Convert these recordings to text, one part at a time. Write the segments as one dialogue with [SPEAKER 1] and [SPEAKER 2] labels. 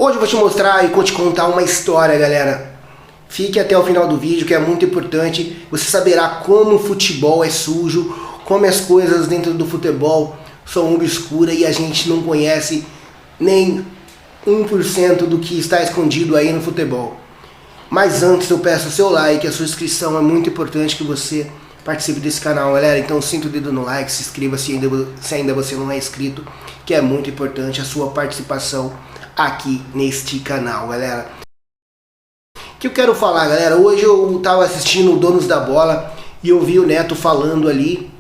[SPEAKER 1] Hoje eu vou te mostrar e vou te contar uma história, galera. Fique até o final do vídeo, que é muito importante. Você saberá como o futebol é sujo, como as coisas dentro do futebol são obscuras e a gente não conhece nem 1% do que está escondido aí no futebol. Mas antes eu peço o seu like, a sua inscrição é muito importante que você participe desse canal, galera. Então sinta o dedo no like, se inscreva se ainda você não é inscrito, que é muito importante a sua participação aqui neste canal, galera. O que eu quero falar, galera, hoje eu estava assistindo o Donos da Bola e eu vi o Neto falando ali,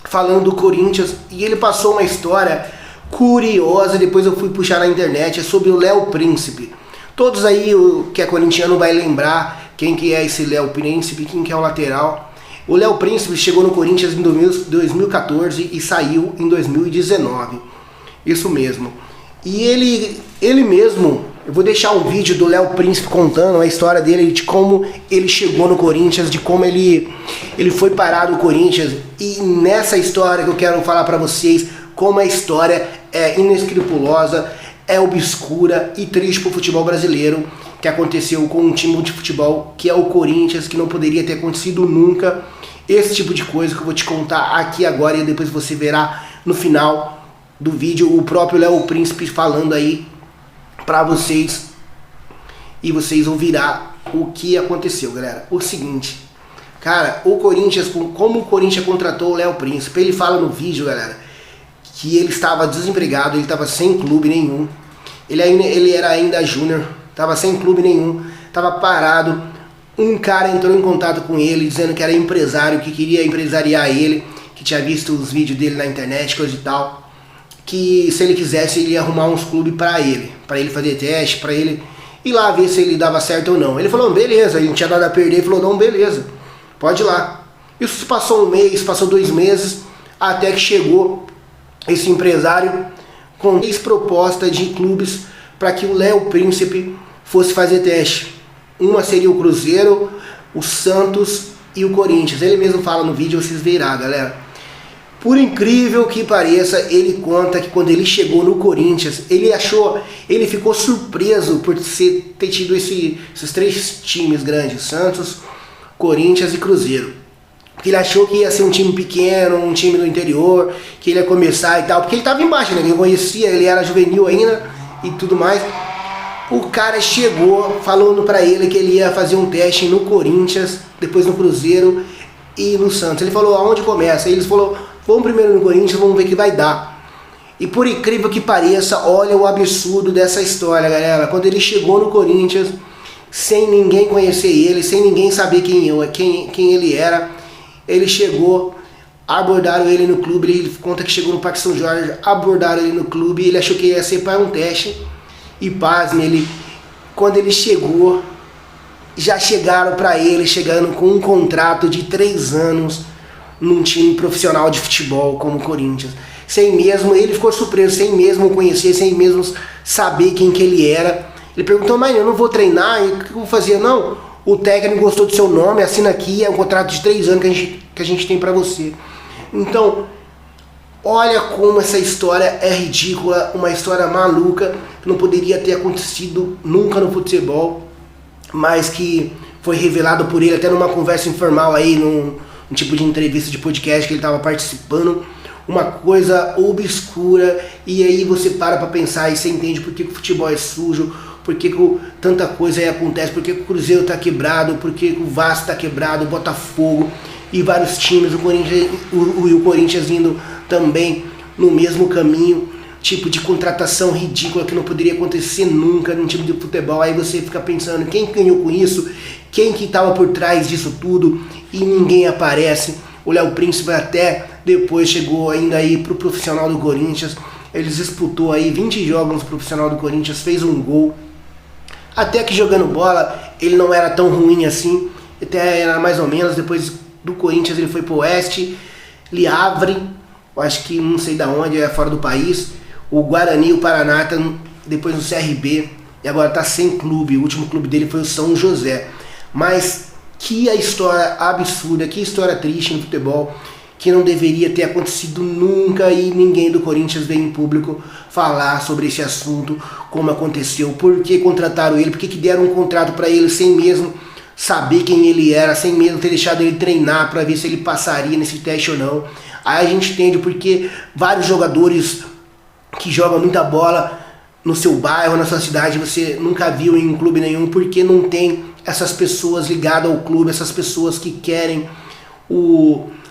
[SPEAKER 1] falando do Corinthians, e ele passou uma história curiosa, depois eu fui puxar na internet, é sobre o Léo Príncipe. Todos aí que é corintiano vai lembrar quem que é esse Léo Príncipe, quem que é o lateral. O Léo Príncipe chegou no Corinthians em 2014 e saiu em 2019, isso mesmo. E ele mesmo, eu vou deixar um vídeo do Léo Príncipe contando a história dele, de como ele chegou no Corinthians, de como ele foi parar no Corinthians. E nessa história que eu quero falar pra vocês, como a história é inescrupulosa, é obscura e triste pro futebol brasileiro, que aconteceu com um time de futebol que é o Corinthians, que não poderia ter acontecido nunca. Esse tipo de coisa que eu vou te contar aqui agora, e depois você verá no final do vídeo o próprio Léo Príncipe falando aí pra vocês, e vocês ouvirão o que aconteceu, galera. O seguinte, cara, o Corinthians, como o Corinthians contratou o Léo Príncipe, ele fala no vídeo, galera, que ele estava desempregado, ele estava sem clube nenhum, ele era ainda júnior, estava sem clube nenhum, estava parado. Um cara entrou em contato com ele dizendo que era empresário, que queria empresariar ele, que tinha visto os vídeos dele na internet, coisa e tal, que se ele quisesse ele ia arrumar uns clubes para ele fazer teste, para ele ir lá ver se ele dava certo ou não. Ele falou, beleza, ele não tinha nada a perder, ele falou, não, beleza, pode ir lá. Isso passou um mês, passou 2 meses, até que chegou esse empresário com 3 propostas de clubes para que o Léo Príncipe fosse fazer teste. Uma seria o Cruzeiro, o Santos e o Corinthians. Ele mesmo fala no vídeo, vocês verão, galera. Por incrível que pareça, ele conta que quando ele chegou no Corinthians, ele ficou surpreso por ter tido esses 3 times grandes, Santos, Corinthians e Cruzeiro. Porque ele achou que ia ser um time pequeno, um time do interior, que ele ia começar e tal, porque ele estava embaixo, né? Ninguém conhecia, ele era juvenil ainda e tudo mais. O cara chegou falando pra ele que ele ia fazer um teste no Corinthians, depois no Cruzeiro e no Santos. Ele falou, aonde começa? Aí eles falou, vamos primeiro no Corinthians, vamos ver o que vai dar. E por incrível que pareça, olha o absurdo dessa história, galera. Quando ele chegou no Corinthians, sem ninguém conhecer ele, sem ninguém saber quem ele era, ele chegou, abordaram ele no clube, ele conta que chegou no Parque São Jorge, abordaram ele no clube, ele achou que ia ser para um teste. E pasme, quando ele chegou, já chegaram para ele, chegando com um contrato de 3 anos num time profissional de futebol como o Corinthians. Ele ficou surpreso, sem mesmo conhecer, sem mesmo saber quem que ele era. Ele perguntou, mas eu não vou treinar, e o que eu vou fazer? Não, o técnico gostou do seu nome, assina aqui, é um contrato de 3 anos que a gente tem para você. Então, olha como essa história é ridícula, uma história maluca, que não poderia ter acontecido nunca no futebol, mas que foi revelado por ele até numa conversa informal aí, num tipo de entrevista de podcast que ele estava participando, uma coisa obscura. E aí você para pensar e você entende por que o futebol é sujo, por que tanta coisa aí acontece, por que o Cruzeiro está quebrado, por que o Vasco está quebrado, o Botafogo e vários times, o Corinthians indo também no mesmo caminho, tipo de contratação ridícula que não poderia acontecer nunca num time de futebol. Aí você fica pensando, quem ganhou com isso? Quem que estava por trás disso tudo? E ninguém aparece. O Léo Príncipe até depois chegou ainda aí pro profissional do Corinthians. Ele disputou aí 20 jogos no profissional do Corinthians, fez um gol. Até que jogando bola, ele não era tão ruim assim, até era mais ou menos. Depois do Corinthians ele foi pro Oeste, Livre, acho que não sei da onde, é fora do país, o Guarani, o Paraná, depois no CRB, e agora tá sem clube. O último clube dele foi o São José. Mas que a história absurda, que história triste no futebol, que não deveria ter acontecido nunca e ninguém do Corinthians veio em público falar sobre esse assunto, como aconteceu, por que contrataram ele, por que deram um contrato para ele sem mesmo saber quem ele era, sem mesmo ter deixado ele treinar para ver se ele passaria nesse teste ou não. Aí a gente entende porque vários jogadores que jogam muita bola no seu bairro, na sua cidade, você nunca viu em um clube nenhum, porque não tem essas pessoas ligadas ao clube, essas pessoas que querem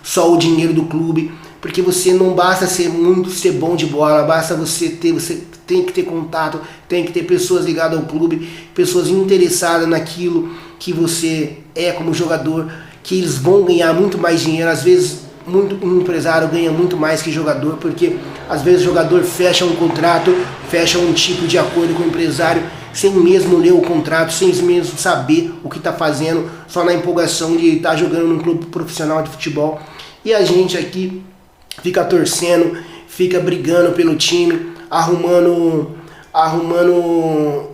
[SPEAKER 1] só o dinheiro do clube, porque você não basta ser bom de bola, basta você tem que ter contato, tem que ter pessoas ligadas ao clube, pessoas interessadas naquilo que você é como jogador, que eles vão ganhar muito mais dinheiro. Às vezes um empresário ganha muito mais que jogador, porque às vezes o jogador fecha um contrato, fecha um tipo de acordo com o empresário, sem mesmo ler o contrato, sem mesmo saber o que está fazendo, só na empolgação de estar jogando num clube profissional de futebol. E a gente aqui fica torcendo, fica brigando pelo time, arrumando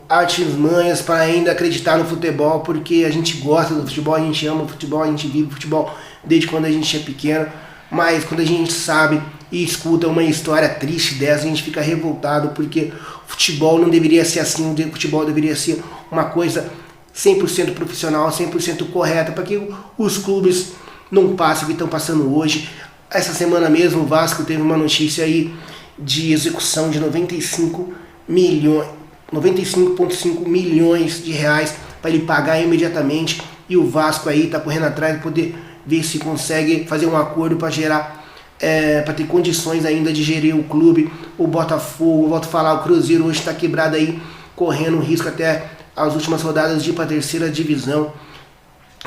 [SPEAKER 1] artimanhas para ainda acreditar no futebol, porque a gente gosta do futebol, a gente ama o futebol, a gente vive o futebol desde quando a gente é pequeno, mas quando a gente sabe e escuta uma história triste dessa, a gente fica revoltado, porque o futebol não deveria ser assim, o futebol deveria ser uma coisa 100% profissional, 100% correta, para que os clubes não passem o que estão passando hoje. Essa semana mesmo o Vasco teve uma notícia aí de execução de 95,5 milhões de reais para ele pagar imediatamente, e o Vasco aí está correndo atrás de poder ver se consegue fazer um acordo para gerar, para ter condições ainda de gerir o clube. O Botafogo, volto a falar, o Cruzeiro hoje está quebrado aí, correndo risco até as últimas rodadas de ir para a terceira divisão,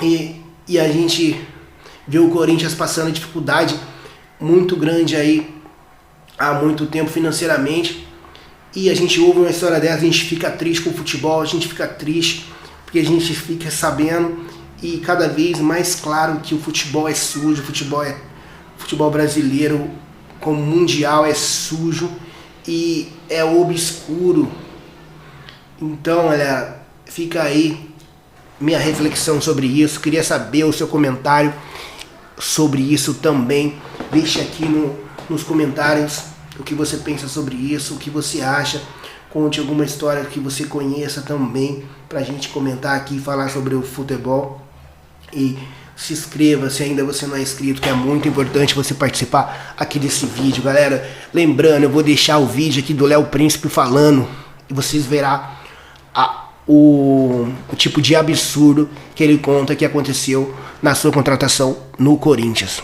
[SPEAKER 1] e a gente vê o Corinthians passando dificuldade muito grande aí há muito tempo financeiramente, e a gente ouve uma história dessa, a gente fica triste com o futebol, a gente fica triste porque a gente fica sabendo e cada vez mais claro que o futebol é sujo, futebol brasileiro como mundial é sujo e é obscuro. Então, olha, fica aí minha reflexão sobre isso. Queria saber o seu comentário sobre isso também. Deixe aqui nos comentários o que você pensa sobre isso, o que você acha. Conte alguma história que você conheça também, pra gente comentar aqui e falar sobre o futebol. E se inscreva se ainda você não é inscrito, que é muito importante você participar aqui desse vídeo, galera. Lembrando, eu vou deixar o vídeo aqui do Léo Príncipe falando, e vocês verão o tipo de absurdo que ele conta que aconteceu na sua contratação no Corinthians.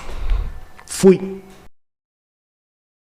[SPEAKER 1] Fui!